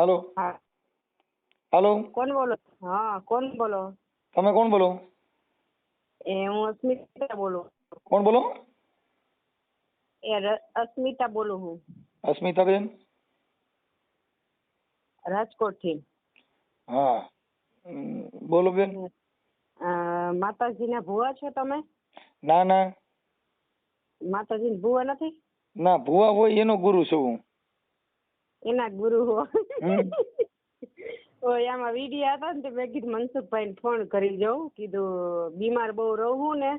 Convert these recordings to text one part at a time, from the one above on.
હાલો હા, હાલો કોણ બોલો? હા, કોણ બોલો? તમે કોણ બોલો? હું અસ્મિતા બોલું. કોણ બોલો? અસ્મિતા બોલું હું અસ્મિતાબેન? રાજકોટ થી. હા બોલો બેન. માતાજીના ભુવા છો તમે? ના ના માતાજીના ભુવા નથી? ના, ભુવા હોય એનો ગુરુ છું હું. એના ગુરુ હો? હમ. ઓય આમાં વિડીયો હતા ને, મેં કીધું મનસુખભાઈને ફોન કરી જાઉં, કીધું બીમાર બહુ રહું ને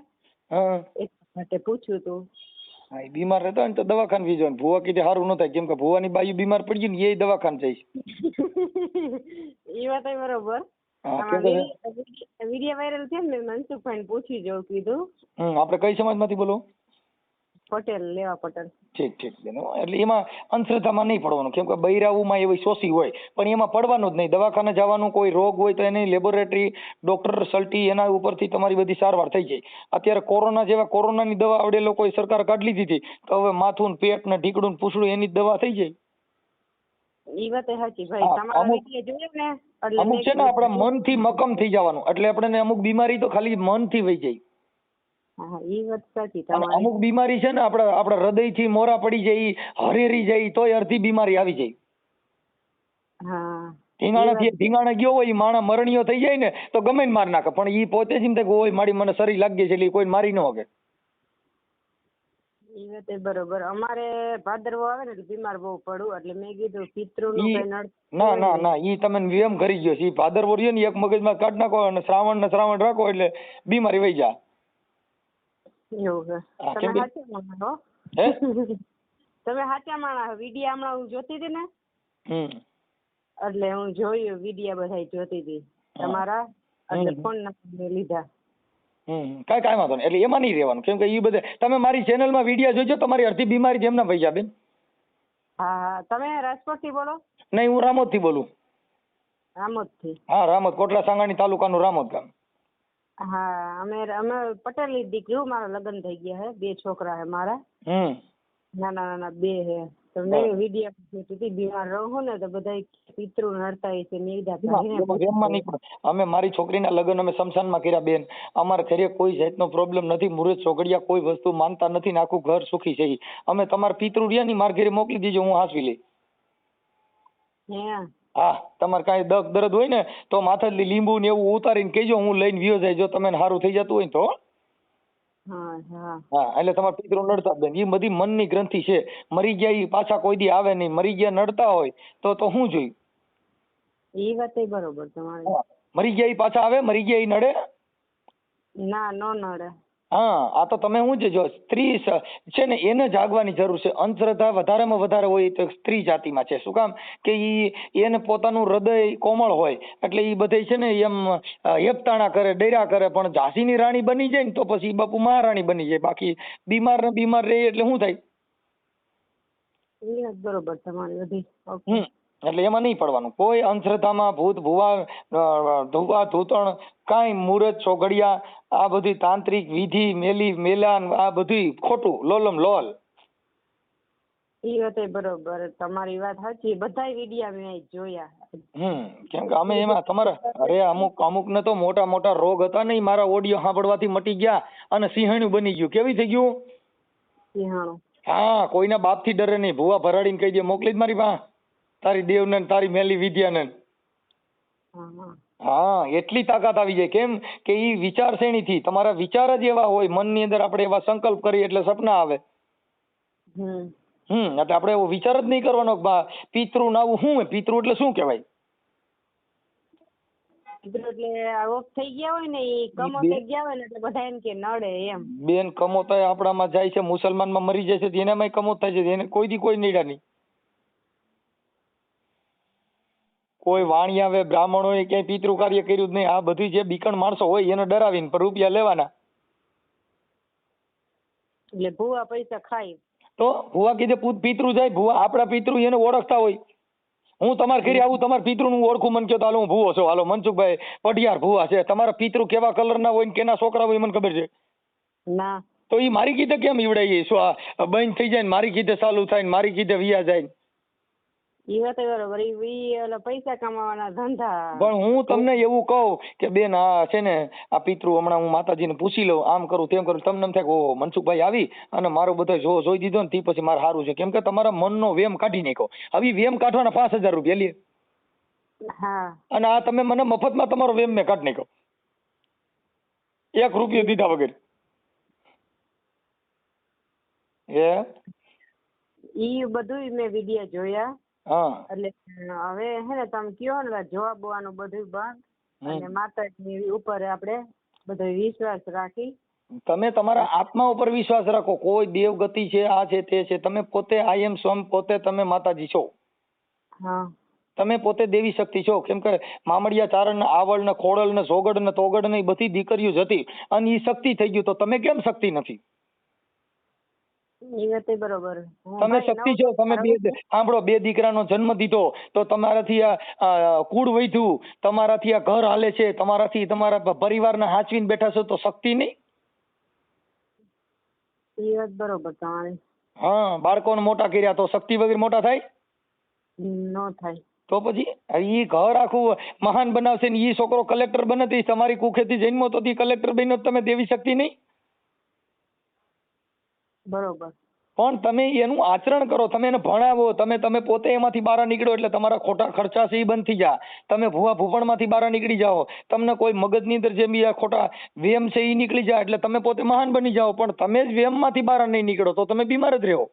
હા એટલા માટે પૂછ્યું તું. હા, એ બીમાર રહેતા હોય ને તો દવાખાને વી જવાનું. ભુવા કીધે સારું ન થાય, કેમ કે ભુવાની બાયું બીમાર પડી ગઈ ને એ દવાખાને જઈશ. એ વાત બરોબર. હા, કેમ કે વિડીયો વાયરલ છે ને, મનસુખભાઈને પૂછી જાઉં કીધું. આપણે કઈ સમાજમાંથી બોલો? પટેલ, લેવા પટેલ. ઠીક ઠીક બેન. એટલે એમાં અંધશ્રદ્ધામાં નહીં પડવાનું, કેમ કે બૈરાવુમાં એવી શોષી હોય, પણ એમાં પડવાનું જ નહીં. દવાખાને જવાનું, કોઈ રોગ હોય તો એની લેબોરેટરી ડોક્ટર સલ્ટી એના ઉપરથી તમારી બધી સારવાર થઈ જાય. અત્યારે કોરોના જેવા કોરોનાની દવા આવડે લોકોએ સરકાર કાઢી લીધી હતી, તો હવે માથું પેટ ને ઢીકડું પૂછડું એની જ દવા થઈ જાય. ઈ વાત સાચી ભાઈ. તમારા વિડીયો જોયો ને એટલે અમુક છે ને આપણા મનથી મક્કમ થઈ જવાનું, એટલે આપણે અમુક બીમારી તો ખાલી મનથી વહી જાય. હા, ઈ વાત સાચી અને તમારી. અમુક બીમારી છે ને આપણા હૃદયથી મોરા પડી જાય, હરેરી જાય, તોય અડધી બીમારી આવી જાય. હા, ધીંગાણા ગયો હોય, માણસ મરણીયો થઈ જાય ને તો ગમે ને માર નાખે, પણ ઈ પોતે જ એમ થાય કે ઓય મારી મને શરીર લાગી છે એટલે કોઈ મારી ન શકે. ઈ વાત બરોબર. અમારે ભાદરવો આવે ને એટલે બીમાર બહુ પડું, એટલે મેં કીધું પિતૃનું કઈ ના ના ના, ઈ તમે વ્યમ કરી ગયો છે. ઈ ભાદરવો રહ્યો ને એક મગજમાં કાઢ નાખો અને શ્રાવણ રાખો એટલે બીમારી વહી જાય. એવું છે. તમે સાચા માણસ હો. તમે સાચા માણસ. વિડીયો હમણાં હું જોતી હતી ને, એટલે હું જોયું વિડીયો બધા જોતી હતી તમારા, એટલે ફોન નંબર લીધા. કઈ વાંધો નહીં. એટલે એમાં નહીં રહેવાનું, કેમ કે એ બધે તમે મારી ચેનલમાં વિડીયો જોજો, તમારી અડધી બીમારી જેમના વહી જાય બેન. હા હા. તમે રાજકોટ થી બોલો? નહીં, હું રામોદ થી બોલું. રામોદ થી? હા, રામોદ, કોટલા સાંગાણી તાલુકાનું રામોદ ગામ. હા, અમે પટેલ ની દીકરી. મારા લગ્ન થઈ ગયા છે, 2 છોકરા છે મારા. નાના નાના 2 છે. તો મેં વિડીયો જોતી બીમાર રહું ને તો બધા પિતૃ નડતા છે. અમે મારી છોકરીના લગ્ન અમે શમશાનમાં કર્યા બેન. અમારા ઘરે કોઈ જાતનો પ્રોબ્લેમ નથી. મુરત ચોગડિયા કોઈ વસ્તુ માનતા નથી ને આખું ઘર સુખી છે. અમે તમારા પિતૃ રહ્યા ની મારા ઘરે મોકલી દીજો, હું હાંસવી લઈ. હા, તમારે કાંઈ દર્દ દર્દ હોય ને તો માથાથી લીંબુ ને એવું ઉતારીને કહેજો, હું લઈને વ્યો જાય. જો તમે સારું થઈ જતું હોય તો. હા, એટલે તમારા પિતૃ નડતા બેન, એ બધી મનની ગ્રંથિ છે. મરી ગયા એ પાછા કોઈ દી આવે નહીં. મરી ગયા નડતા હોય તો શું જોયું? એ વાત બરોબર તમારી. મરી ગયા એ પાછા આવે? મરી ગયા એ નડે? ના, નો નડે. હા, આ તો તમે શું છે, જો સ્ત્રી છે ને એને જાગવાની જરૂર છે. અંધશ્રદ્ધા વધારેમાં વધારે હોય તો સ્ત્રી જાતિમાં છે. શું કામ કે એને પોતાનું હૃદય કોમળ હોય, એટલે એ બધે છે ને એમ હેપતાણા કરે, ડર્યા કરે. પણ ઝાંસીની રાણી બની જાય ને તો પછી બાપુ મહારાણી બની જાય. બાકી બીમાર ને બીમાર રહે એટલે શું થાય? બરોબર તમારી બધી. એટલે એમાં નહીં પડવાનું. કોઈ અંધશ્રદ્ધામાં ભૂત ભુવા ધુવા ધૂતણ કાંઈ મુહૂર્ત ચોઘડિયા આ બધી તાંત્રિક વિધિ મેલી મેલાન આ બધું ખોટું, લોલમ લોલ. ઈ વાત બરોબર તમારી વાત સાચી. બધાય વિડિયા મેં જોયા. કેમ કે અમે એમાં તમારા અમુક ને તો મોટા મોટા રોગ હતા ને, મારા ઓડિયો સાંભળવાથી મટી ગયા અને સિંહણું બની ગયું. કેવી થઈ ગયું? સિંહણું. હા, કોઈના બાપ થી ડરે નહીં. ભુવા ભરાડીને કહી દે, મોકલી જ મારી પાસે તારી દેવને તારી મેલી વિદ્યાને. હા, એટલી તાકાત આવી જાય. કેમ કે ઈ વિચારશ્રેણી થી તમારા વિચાર જ એવા હોય, મનની અંદર આપણે એવા સંકલ્પ કરીએ એટલે સપના આવે. એટલે આપણે એવો વિચાર જ નહીં કરવાનો. પિતૃ નાવું શું? પિતૃ એટલે શું કહેવાય? એટલે ઓફ થઈ ગયા હોય ને, એ કમો થઈ ગયા હોય ને એટલે બધા એમ કે નડે એમ. બેન, કમોતા આપણામાં જાય છે, મુસલમાનમાં મરી જાય છે, એનામાં કમોત થાય છે. એને કોઈ દી કોઈ નડ્યા નહીં. કોઈ વાણી આવે બ્રાહ્મણોએ ક્યાંય પિતૃ કાર્ય કર્યું જ નહીં. આ બધી જે બીકણ માણસો હોય એને ડરાવીને પર રૂપિયા લેવાના. એટલે ભુવા પૈસા ખાય તો ભુવા કીધે પિતૃ જાય. ભુવા આપણા પિતૃ એને ઓળખતા હોય. હું તમારા ઘરે આવું, તમારા પિતૃ નું ઓળખું, મને કહો તો હાલો હું ભુવો છું. હાલો મનસુખભાઈ પઢિયાર ભુવા છે. તમારા પિતૃ કેવા કલર ના હોય ને કેના છોકરા હોય મને ખબર છે ના? તો એ મારી કીધે કેમ ઈવડાય? શું આ બંધ થઈ જાય ને મારી કીધે ચાલુ થાય ને મારી કીધે વિયા જાય? ઈ વાત બરોબર. ઈ ઓલા પૈસા કમાવાના ધંધા. પણ હું તમને એવું કહું કે બેન આ છે ને આ પિતૃ હમણાં હું માતાજીને પૂછી લઉં, આમ કરું તેમ કરું, તમને એમ થાય કે ઓહો મનસુખભાઈ આવી અને મારો બધો જોઈ દીધો ને તે પછી મારે સારું છે. કેમ કે તમારા મનનો વેમ કાઢી નાખ્યો. હવે વેમ કાઢવાના 5000 રૂપિયા લે. હા. અને આ તમે મને મફતમાં તમારો વેમ મેં કાઢી નાખ્યો, 1 રૂપિયો દીધા વગર. ઈ બધું મેં વિડિયો જોયા. હા. એટલે હવે હે ને તમે કયો ને જવાબ બોવાનું બધું બંધ અને માતાજી ઉપર આપણે બધો વિશ્વાસ રાખી. તમે તમારા આત્મા ઉપર વિશ્વાસ રાખો. કોઈ દેવગતિ છે, આ છે, તે છે. તમે પોતે આઈ એમ સ્વમ, પોતે તમે માતાજી છો. હા. તમે પોતે દેવી શક્તિ છો. કેમ કે મામડિયા ચારણ ને આવળ ને ખોડલ ને સોગડ ને તોગડ ને બધી દીકરીઓ જ હતી અને ઈ શક્તિ થઈ ગયું. તો તમે કેમ શક્તિ નથી? ઈ વાત બરોબર. તમે શક્તિ છો. તમે સાંભળો, 2 દીકરાનો જન્મ દીધો તો તમારાથી આ કુળ વધ્યું, તમારાથી આ ઘર હાલે છે, તમારાથી તમારા પરિવારને હાચવીને બેઠા છો, તો શક્તિ નહીં? ઈ વાત બરોબર તમારી. હા. બાળકોને મોટા કર્યા તો શક્તિ વગર મોટા થાય? નો થાય. તો પછી ઈ ઘર આખું મહાન બનાવશે ને ઈ છોકરો કલેક્ટર બને તો તમારી કુખેથી જન્મો તો કલેક્ટર બન્યો, તમે દેવી શક્તિ નહીં? બરોબર. પણ તમે એનું આચરણ કરો, તમે એને ભણાવો, તમે પોતે એમાંથી બહાર નીકળો એટલે તમારા ખોટા ખર્ચા છે એ બંધ થઈ જાય. તમે ભૂવા ભૂપણમાંથી બહાર નીકળી જાઓ, તમને કોઈ મગજની અંદર જે બી આ ખોટા વેમ છે એ નીકળી જાય એટલે તમે પોતે મહાન બની જાઓ. પણ તમે જ વેમમાંથી બહાર નહીં નીકળો તો તમે બીમાર જ રહો.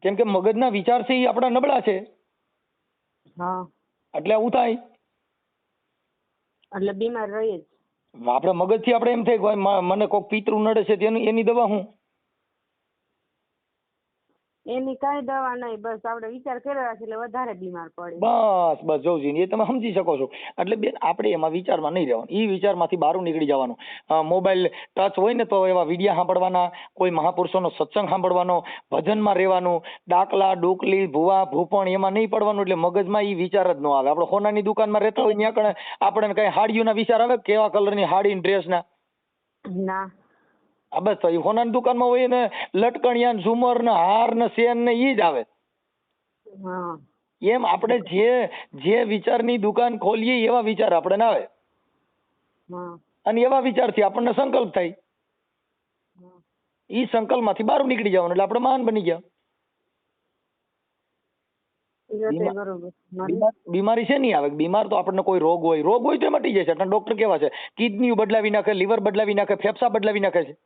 કેમ કે મગજના વિચાર છે એ આપણા નબળા છે. હા. એટલે આવું થાય. એટલે બીમાર રહીએ. આપણે મગજથી આપણે એમ થાય કે મને કોઈ પિતૃ નડે છે એની દવા હું? એની કઈ દવા નહીં, બસ આપણે વિચાર કર્યો રાખીએ એટલે વધારે બીમાર પડે. બસ જોજી એ તમે સમજી શકો છો. એટલે બેન આપણે એમાં વિચારમાં નહીં રહેવાનું, એ વિચારમાંથી બહાર નીકળી જવાનું. મોબાઈલ ટચ હોય ને તો એવા વિડિયા સાંભળવાના, કોઈ મહાપુરુષોનો સત્સંગ સાંભળવાનો, ભજનમાં રહેવાનું. ડાકલા ડોકલી ભૂવા ભૂપણ એમાં નહીં પડવાનું. એટલે મગજમાં એ વિચાર જ ન આવે. આપણે સોનાની દુકાનમાં રહેતા હોય ત્યાં આપણે કઈ હાડીઓના વિચાર આવે? કેવા કલરની હાડી ડ્રેસના? ના. આ બસ તો એ સોનાની દુકાનમાં હોય ને લટકણિયા ઝુમર ને હાર ને સેન ને ઈ જ આવે. એમ આપણે જે વિચારની દુકાન ખોલીએ એવા વિચાર આપણે ના આવે. અને એવા વિચારથી આપણને સંકલ્પ થાય. ઈ સંકલ્પમાંથી બહાર નીકળી જવાનું એટલે આપણે મહાન બની ગયા. બીમારી છે નહીં આવે. બીમાર તો આપણને કોઈ રોગ હોય તો મટી જાય છે. ડોક્ટર કેવા છે, કિડની બદલાવી નાખે, લીવર બદલાવી નાખે, ફેફસા બદલાવી નાખે છે.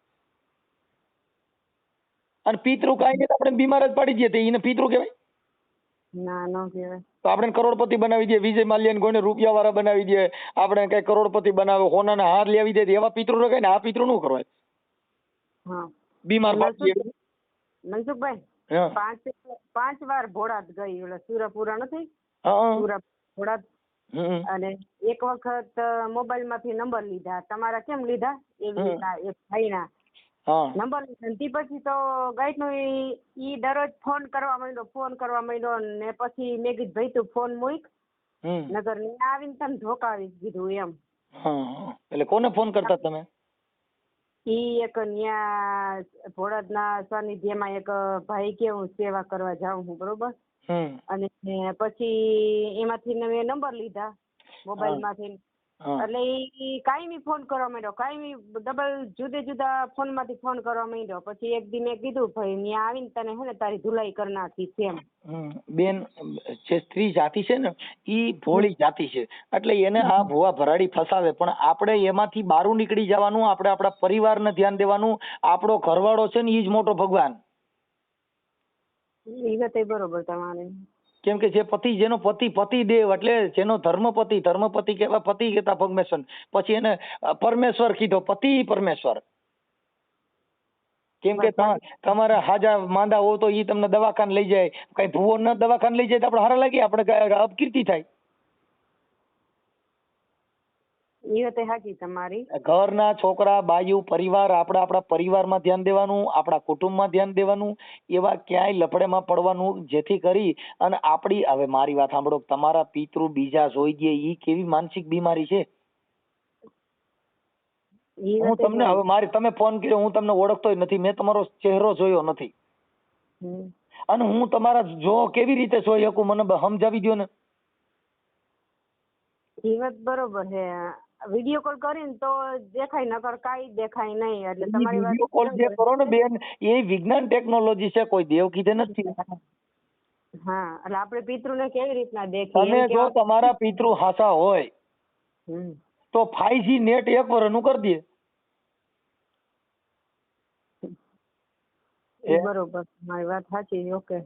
અને પિતૃ કાંઈ આપણે બીમાર જ પાડી દઈએ એને પિતૃ કહેવાય? ના, નો કહેવાય. તો આપણે કરોડપતિ બનાવી દઈએ, વિજય માલ્યાને કોઈને રૂપિયા વાળા બનાવી દઈએ, આપણે કઈ કરોડપતિ બનાવે, સોનાના હાર લેવી દે, એવા પિતૃ રખાય ને. આ પિતૃ નું કરવાય. બીમાર મનસુખભાઈ 5 વાર ભોળાત ગઈ. ઓલા સુરપુરા નથી, ભોળાત. અને એક વખત મોબાઈલ માંથી નંબર લીધા. તમારા કેમ લીધા એવી રીતના એક ભાઈના નંબર લીધા. પછી તો ગાઈડ નો ઈ દરરોજ ફોન કરવા માંડ્યો ને પછી મેં કીધું ભાઈ તું ફોન મૂક, નગર આવીને તને ધોકાવી કીધું એમ. એટલે કોને ફોન કરતા તમે? ઈ એક ન્યા ભોળાદના સાનિધ્યમાં એક ભાઈ કે હું સેવા કરવા જાઉં છું, બરોબર. અને પછી એમાંથી મેં નંબર લીધા મોબાઈલ માંથી. એટલે ઈ કાયમી ફોન કરવા માંડ્યો, કાયમી ડબલ જુદા ફોન માંથી ફોન કરવા માંડ્યો. પછી એક દી મેં કીધું ભાઈ ત્યાં આવીને તને હે ને તારી ધુલાઈ કરી નાખી છે. બેન, જે સ્ત્રી જાતિ છે ને ઈ ભોળી જાતિ છે. એટલે એને આ ભુવા ભરાડી ફસાવે. પણ આપણે એમાંથી બહાર નીકળી જવાનું. આપણે આપણા પરિવારને ધ્યાન દેવાનું. આપણો ઘરવાળો છે ને ઈ જ મોટો ભગવાન. એ વાત બરોબર તમારી. કેમ કે જે પતિ, જેનો પતિ દેવ એટલે જેનો ધર્મપતિ કહેવાય. પતિ કહેતા પરમેશ્વર. પછી એને પરમેશ્વર કીધો, પતિ પરમેશ્વર. કેમ કે તમારા હાજા માંદા હો તો ઈ તમને દવાખાને લઈ જાય. કઈ ભૂવો ન દવાખાને લઈ જાય તો આપણે હારા લાગીએ? આપણે અપકીર્તિ થાય. એ વાત સાચી તમારી. ઘરના છોકરા બાયુ પરિવાર, આપણા પરિવારમાં ધ્યાન દેવાનું, આપણા કુટુંબમાં ધ્યાન દેવાનું. એવા ક્યાંય લફડેમાં પડવાનું જેથી કરી અને આપણી, હવે મારી વાત સાંભળો, તમારા પિતૃ બીજા જોઈ દે ઈ કેવી માનસિક બીમારી છે. હું તમને હવે તમે ફોન કર્યો, હું તમને ઓળખતો નથી, મેં તમારો ચહેરો જોયો નથી. અને હું તમારા જો કેવી રીતે જોઈ શકું મને સમજાવી દો ને. એ વાત બરોબર છે. વિડીયો કોલ કરીને તો દેખાય, નકર કાંઈ દેખાય નહીં. એટલે તમારી વાત વિડીયો કોલ જે કરો ને બેન, એ વિજ્ઞાન ટેકનોલોજી છે, કોઈ દેવ કીધે નથી. હા, એટલે આપણે પિતૃને કેવી રીતના દેખીએ? તમે જો તમારા પિતૃ હાસા હોય તો 5G નેટ 1 વર્ષનું કરી દે. બરોબર, મારી વાત સાચી. ઓકે.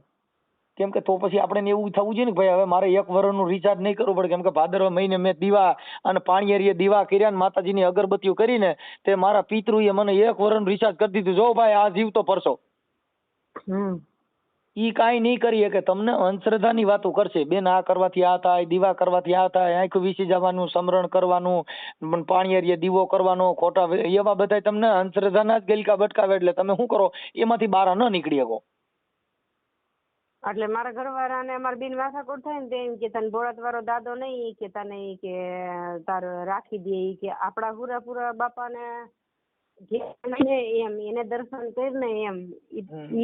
કેમ કે તો પછી આપણે એવું થવું જોઈએ ને ભાઈ હવે મારે 1 વર્ષનું રિચાર્જ નહીં કરવું પડે. કેમ કે ભાદરવા મહિને મેં દીવા અને પાણીએ દીવા કર્યા ને માતાજીની અગરબત્તીઓ કરીને તે મારા પિતૃએ મને 1 વર્ષનું રિચાર્જ કરી દીધું. જો ભાઈ આ જીવ તો પરસો. ઈ કાંઈ નહીં કરીએ કે તમને અંધશ્રદ્ધાની વાતો કરશે. બેન આ કરવાથી આ થાય, દીવા કરવાથી આ થાય, આંખ વીસી જવાનું, સમરણ કરવાનું, પાણીએ દીવો કરવાનો, ખોટા એવા બધા તમને અંધશ્રદ્ધાના જ ગલકા બટકાવે. એટલે તમે શું કરો, એમાંથી બહાર ન નીકળી શકો. એટલે મારા ઘરવાળાને અમાર બિન વાસાકોટ થાય ને તેમ કે તને બોળાત વાળો દાદો નહીં, કે તને કે તાર રાખી દે, કે આપડા પૂરા બાપાને એમ એને દર્શન કરીને એમ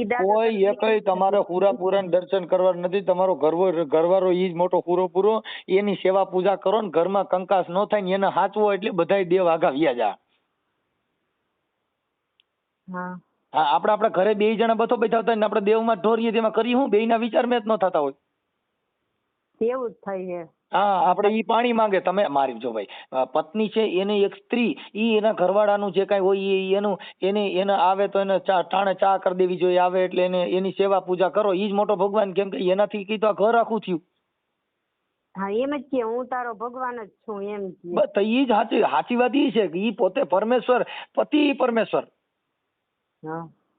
કોઈ એકય તમારે પૂરા દર્શન કરવા નથી. તમારો ઘરવાળો ઈ જ મોટો પૂરો એની સેવા પૂજા કરો ને ઘરમાં કંકાસ ન થાય ને એને હાચવો એટલે બધાય દેવ આગા વ્યા જા. હા, આપડા ઘરે 2 જણા બથો બેઠા હતા ને આપણે દેવમાં ઢોરીએ તેમાં કરી હું બેયના વિચાર મેચ ન થતા હોય. એવું જ થાય છે. હા, આપણે ઈ પાણી માંગે. તમે મારી જો ભાઈ પત્ની છે એને એક સ્ત્રી ઈ એના ઘરવાળાનું જે કાંઈ હોય એને આવે તો એને ટાણે ચા કરી દેવી જોઈએ. આવે એટલે એને એની સેવા પૂજા કરો. ઈ જ મોટો ભગવાન. કેમ કે એનાથી કીધું આ ઘર આખું થયું. હા, એમ જ કે હું તારો ભગવાન જ છું એમ. બસ ઈ જ સાચી વાત ઈ છે કે ઈ પોતે પરમેશ્વર, પતિ પરમેશ્વર.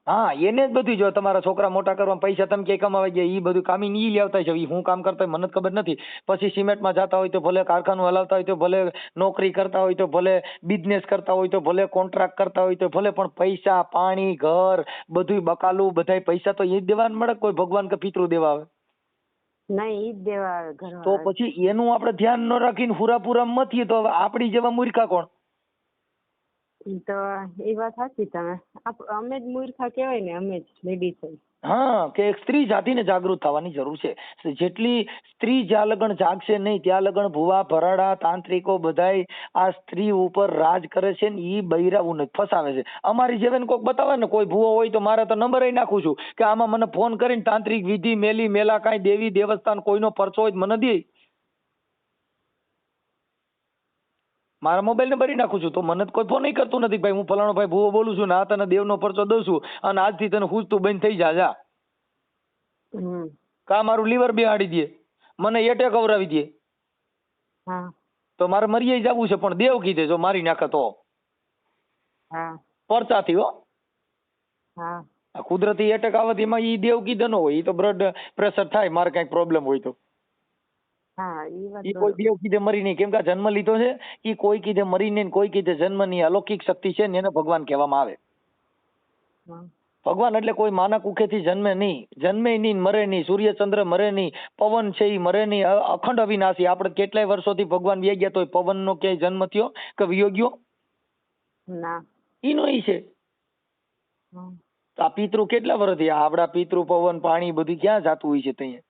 હા, એને જ બધું જો તમારા છોકરા મોટા કરવા પૈસા તમે ક્યાંય કમાવા ગયા ઈ બધું કામી ઈ લેવતા છે. ઈ હું કામ કરતા મને ખબર નથી. પછી સિમેન્ટમાં જતા હોય તો ભલે, કારખાનું હલાવતા હોય તો ભલે, નોકરી કરતા હોય તો ભલે, બિઝનેસ કરતા હોય તો ભલે, કોન્ટ્રાક્ટ કરતા હોય તો ભલે, પણ પૈસા, પાણી, ઘર બધું બકાલું બધાય પૈસા તો એ જ દેવાના મળે. કોઈ ભગવાન કે પિતૃ દેવા આવે નહીં, ઈ જ દેવા આવે. તો પછી એનું આપણે ધ્યાન ન રાખીને પૂરા મથીએ તો આપડી જેવા મૂર્ખા કોણ? તો એ વાત સાચી. તમે અમે જ મૂર્ખા કહેવાય ને, અમે જ લેડીઝ હોય. હા, કે સ્ત્રી જાતિને જાગૃત થવાની જરૂર છે. જેટલી સ્ત્રી જ્યાં લગન જાગશે નહીં ત્યાં લગન ભુવા ભરાડા તાંત્રિકો બધાય આ સ્ત્રી ઉપર રાજ કરે છે ને ઈ બૈરાઓને ફસાવે છે. અમારી જેવાને કોઈક બતાવે ને કોઈ ભુવો હોય તો મારે તો નંબર નાખું છું કે આમાં મને ફોન કરીને તાંત્રિક વિધિ મેલી મેલા કાંઈ દેવી દેવસ્થાન કોઈનો પરચો હોય મને દે. મારા મોબાઈલ ને ભરી નાખું છું તો મને કોઈ ફોન નહીં કરતું નથી ભાઈ હું ફલાણો ભાઈ ભૂવો બોલું છું ને આ તને દેવનો પરચો દઉં છું અને આજથી તને હુજતું બંધ થઈ જા. કા મારું લીવર બેહાડી દે, મને એટેક અવરાવી દે તો મારે મરી જવું છે. પણ દેવ કીધે જો મારી નાખે તો પરચાથી હો. કુદરતી એટેક આવે એમાં ઈ દેવ કીધે ન હોય. ઈ તો બ્લડ પ્રેશર થાય મારે કઈક પ્રોબ્લેમ હોય તો. ઈ કોઈ દેવ કીધે મરી નહીં. કેમ કે જન્મ લીધો છે ઈ કોઈ કીધે મરી નહીં, કોઈ કીધે જન્મ નહીં. અલૌકિક શક્તિ છે ને એને ભગવાન કહેવામાં આવે. ભગવાન એટલે કોઈ માના કુખેથી જન્મે નહીં, મરે નહીં. સૂર્ય ચંદ્ર મરે નહીં, પવન છે ઈ મરે નહીં, અખંડ અવિનાશી. આપણે કેટલાય વર્ષોથી ભગવાન વ્યા ગયા તો પવન નો ક્યાંય જન્મ થયો કે વિયો ગયો? ઈ નો ઈ છે. આ પિતૃ કેટલા વર્ષથી આપડા પિતૃ પવન પાણી બધું ક્યાં જાતું હોય છે? ત્યાં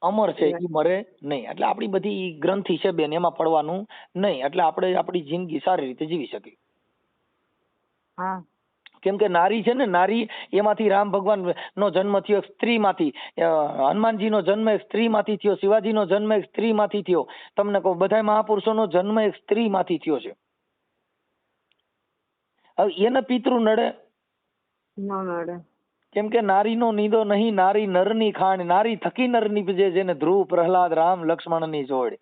અમર છે, ઈ મરે નહીં. એટલે આપણી બધી ગ્રંથિ છે બેન, એમાં પડવાનું નહીં. એટલે આપણે આપણી જિંદગી સારી રીતે જીવી શકીએ. કેમ કે નારી છે ને, નારી એમાંથી રામ ભગવાન નો જન્મ થયો એક સ્ત્રી માંથી, હનુમાનજી નો જન્મ એક સ્ત્રી માંથી થયો, શિવાજી નો જન્મ એક સ્ત્રી માંથી થયો. તમને કહું બધા મહાપુરુષો નો જન્મ એક સ્ત્રી માંથી થયો છે. હવે એને પિતૃ નડે? કેમ કે નારી નો નીદો નહીં, નારી નરની ખાણ, નારી થકી નર નીપજે જેને ધ્રુવ પ્રહલાદ રામ લક્ષ્મણ ની જોડ.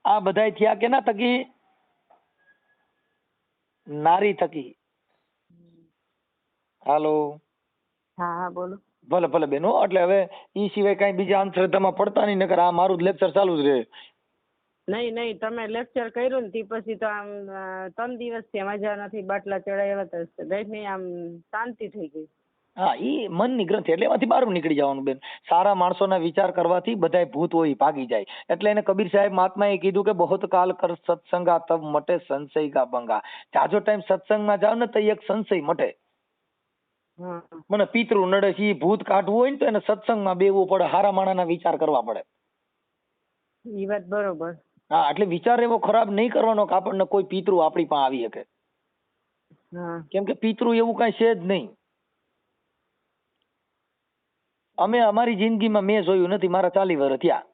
આ બધાય થયા કેના થકી? નારી થકી. હાલો. હા બોલો. ભલે ભલે બેનો. એટલે હવે ઈ સિવાય કઈ બીજા અંધશ્રદ્ધામાં પડતા નહીં, નકર આ મારું લેક્ચર ચાલુ જ રહે. નહીં તમે લેક્ચર કર્યું ને તે પછી તો આમ 3 દિવસથી મજા નથી. બાટલા ચડાવ્યા તો નહીં, આમ શાંતિ થઈ ગઈ. હા, ઈ મનની ગ્રંથિ. એટલે એમાંથી બહાર નીકળી જવાનું બેન. સારા માણસોના વિચાર કરવાથી બધાય ભૂત હોય ભાગી જાય. એટલે એને કબીર સાહેબ મહાત્માએ કીધું કે બહોત કાલ કર સત્સંગા તબ મટે સંશય કા બંગા. જાજો ટાઈમ સત્સંગમાં જાવ ને તો એક સંશય મટે. હા મને પિતૃ નડે છે, ઈ ભૂત કાઢવું હોય ને તો એને સત્સંગમાં બેવું પડે, હારા માણાના વિચાર કરવા પડે. ઈ વાત બરોબર. હા, એટલે વિચાર એવો ખરાબ નહીં કરવાનો કે આપણને કોઈ પિતૃ આપણી પાસે આવી શકે. હા કેમ કે પિતૃ એવું કઈ છે જ નહીં. અમે અમારી જિંદગીમાં મેં જોયું નથી, મારા 40 વર્ષ થયા.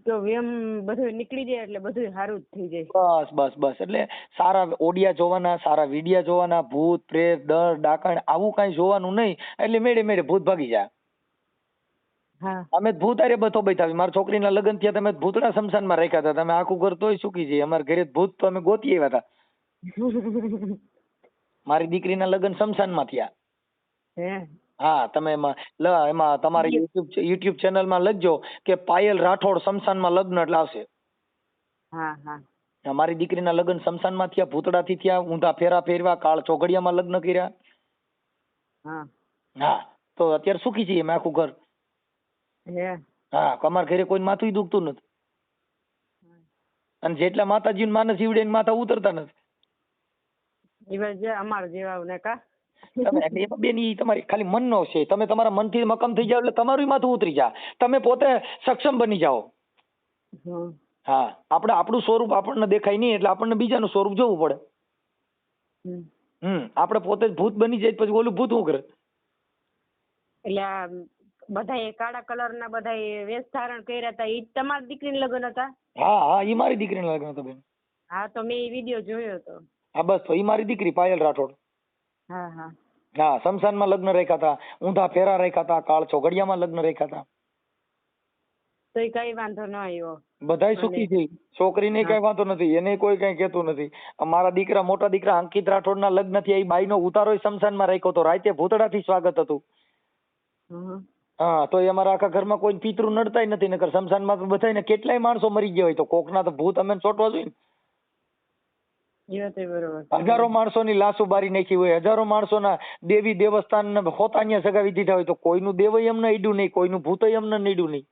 તો એમ બધું નીકળી જાય એટલે બધું સારું જ થઈ જાય. બસ બસ બસ, એટલે સારા ઓડિયા જોવાના, સારા વિડિયા જોવાના, ભૂત પ્રેત દર ડાકણ આવું કઈ જોવાનું નહીં, એટલે મેળે મેળે ભૂત ભાગી જાય. હા અમે ભૂત આરે બતો બતાવી, મારી છોકરીના લગ્ન થયા તમે ભૂતના શમશાનમાં રાખ્યા હતા, તમે આખું ઘર તોય સુકી જઈએ. અમારા ઘરે ભૂત તો અમે ગોતી આવ્યા હતા. મારી દીકરીના લગ્ન શમશાનમાં થયા. હે હા, તમે એમાં તમારે યુટ્યુબ ચેનલમાં લખજો કે પાયલ રાઠોડ શમશાનમાં લગ્ન એટલે આવશે. હા હા મારી દીકરીના લગ્ન શમશાનમાં થયા, ભૂતડાથી થયા, ઊંધા ફેરા ફેરવા, કાળ ચોઘડિયામાં લગ્ન કર્યા. હા હા, તો અત્યારે સુખી છીએ અમે આખું ઘર. હે હા, અમારા ઘરે કોઈ માથું દુખતું નથી. અને જેટલા માતાજી માનસ ઈવડે માથા ઉતરતા નથી. એવા જે અમાર જેવા ને કા તમે એમાં બેન ઈ તમારી ખાલી મનનો છે. તમે તમારા મનથી મક્કમ થઈ જાવ એટલે તમારું માથું ઉતરી જાય. તમે પોતે સક્ષમ બની જાઓ. હા, આપણે આપણું સ્વરૂપ આપણને દેખાય નહીં એટલે આપણને બીજાનું સ્વરૂપ જોવું પડે. આપણે પોતે જ ભૂત બની જાય પછી ઓલું ભૂત શું કરે? એટલે આ બધા કાળા કલર ના બધા વેશ ધારણ કર્યા હતા, ઈ તમારી દીકરીના લગ્ન હતા? હા હા, ઈ મારી દીકરીના લગ્ન હતા બેન. હા, તો મેં ઈ વિડિયો જોયો હતો. હા બસ, તો ઈ મારી દીકરી પાયલ રાઠોડ. હા હા હા, શમશાનમાં લગ્ન રાખ્યા હતા, ઊંધા ફેરા રાખ્યા હતા, કાળ ચોઘડિયામાં લગ્ન રાખ્યા હતા. તો ઈ કઈ વાંધો ન આવ્યો. બધાય સુખી છે. છોકરીને કઈ વાંધો નથી, એને કોઈ કઈ કહેતું નથી. મારા દીકરા મોટા દીકરા અંકિત રાઠોડના લગ્ન થયા, એ બાઈનો ઉતારો શમશાનમાં રાખ્યો હતો, રાતે ભૂતડાથી સ્વાગત હતું. હા, તો એ અમારા આખા ઘરમાં કોઈ પિતૃ નડતાય નથી, નકર શમશાનમાં તો બધાય ને કેટલાય માણસો મરી ગયા હોય તો કોકના તો ભૂત અમે ચોટવા જોઈએ ને. હજારો માણસોની લાશો બારી નાખી હોય, હજારો માણસોના દેવી દેવસ્થાન હોતાન્યા સગાવી દીધા હોય તો કોઈનું દેવય એમને અડ્યું નહીં, કોઈનું ભૂતય એમને નડ્યું નહીં.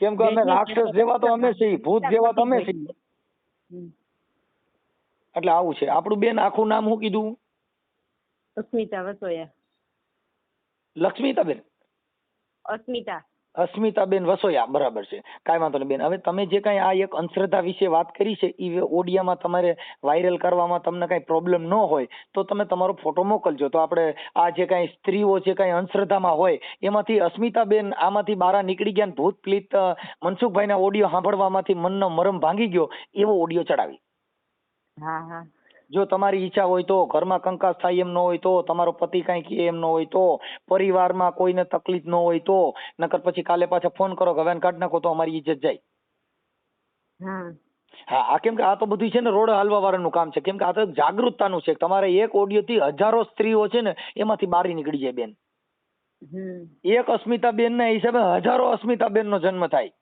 કેમ કે અમે રાક્ષસ જેવા તો અમે છીએ, ભૂત જેવા તો અમે છીએ. એટલે આવું છે આપણું. બેન આખું નામ શું કીધું? અસ્મિતા વસોયા. લક્ષ્મીતાબેન? અસ્મિતાબેન વસોયા, બરાબર છે. કાંઈ વાંધો નહીં બેન. હવે તમે જે કાંઈ આ એક અંધશ્રદ્ધા વિશે વાત કરી છે એ ઓડિયામાં તમારે વાયરલ કરવામાં તમને કાંઈ પ્રોબ્લેમ ન હોય તો તમે તમારો ફોટો મોકલજો, તો આપણે આ જે કાંઈ સ્ત્રીઓ જે કાંઈ અંધશ્રદ્ધામાં હોય એમાંથી અસ્મિતાબેન આમાંથી બહાર નીકળી ગયા, ભૂત પ્લીત મનસુખભાઈના ઓડિયો સાંભળવામાંથી મનનો મરમ ભાંગી ગયો એવો ઓડિયો ચડાવી. હા હા, જો તમારી ઈચ્છા હોય તો, ઘરમાં કંકાસ થાય એમ ન હોય તો, તમારો પતિ કાંઈ કહે એમ ન હોય તો, પરિવારમાં કોઈને તકલીફ ન હોય તો, નકર પછી કાલે પાછા ફોન કરો કે હવે કાઢ નાખો તો અમારી ઇજ્જત જાય. હા, આ કેમ કે આ તો બધું છે ને રોડ હાલવા વાળાનું કામ છે. કેમ કે આ તો જાગૃતતાનું છે. તમારે એક ઓડિયો થી હજારો સ્ત્રીઓ છે ને એમાંથી બહાર નીકળી જાય બેન. એક અસ્મિતાબેન ના હિસાબે હજારો અસ્મિતાબેન નો જન્મ થાય.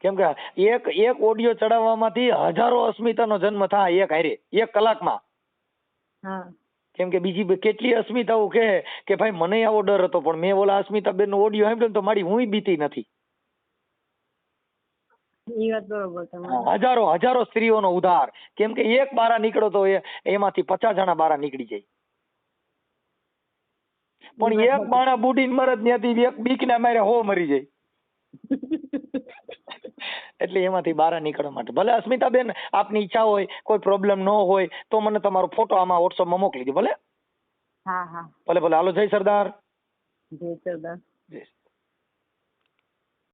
કેમ કે એક ઓડિયો ચડાવવામાંથી હજારો અસ્મિતાનો જન્મ થાય એક હારે, એક કલાકમાં. કેમ કે બીજી કેટલી અસ્મિતાઓ કહે કે ભાઈ મને આવો ડર હતો પણ મેં ઓલા અસ્મિતાબેન નો ઓડિયો સાંભળ્યો તો મારી હું બીતી નથી. હજારો સ્ત્રીઓનો ઉધાર. કેમ કે એક બારા નીકળો તો એમાંથી 50 જણા બારા નીકળી જાય. પણ એક બાણા બુડીને મરે ત્યાંથી એક બીક ના મારે 100 મરી જાય. એટલે એમાંથી બહાર નીકળવા માટે ભલે અસ્મિતાબેન આપની ઈચ્છા હોય, કોઈ પ્રોબ્લેમ ન હોય તો મને તમારો ફોટો આમાં વોટ્સઅપમાં મોકલી દો ભલે. ભલે ભલે. હાલો, જય સરદાર. જય સરદાર.